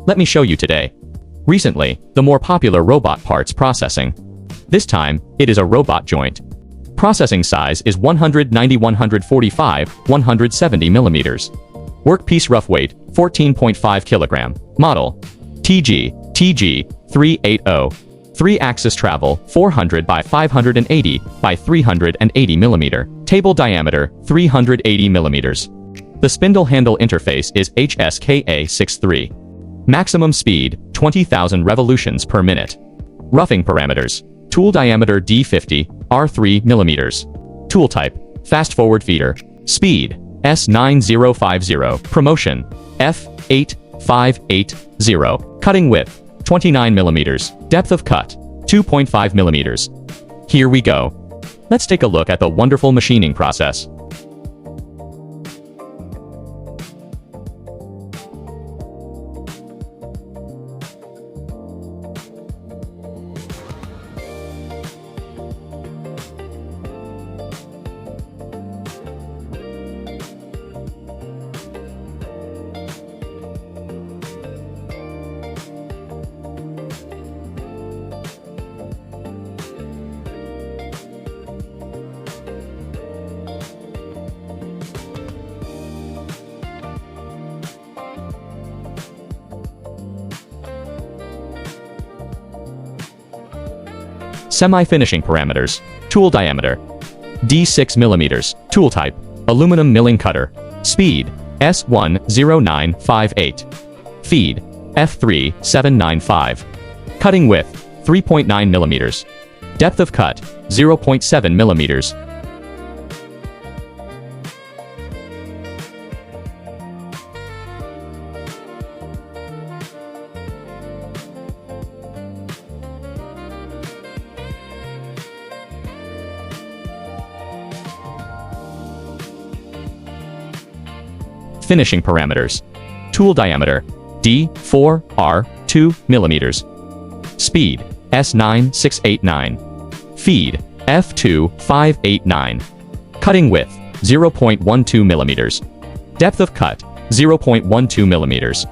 Let me show you today. Recently, the more popular robot parts processing. This time, it is a robot joint. Processing size is 190-145, 170 millimeters. Workpiece rough weight, 14.5 kilogram. Model, TG380. 3-axis travel, 400 by 580 by 380 millimeter. Table diameter, 380 millimeters. The spindle handle interface is HSKA63. Maximum speed, 20,000 revolutions per minute. Roughing parameters. Tool diameter D50, R3 millimeters. Tool type, fast forward feeder. Speed, S9050. Promotion, F8580. Cutting width, 29 millimeters. Depth of cut, 2.5 millimeters. Here we go. Let's take a look at the wonderful machining process. Semi-finishing parameters. Tool diameter, D6 millimeters. Tool type, aluminum milling cutter. Speed, S10958. Feed, F3795. Cutting width, 3.9 millimeters. Depth of cut, 0.7 millimeters. Finishing parameters. Tool diameter, D4R 2 millimeters. Speed, S9689. Feed, F2589. Cutting width, 0.12 millimeters. Depth of cut, 0.12 millimeters.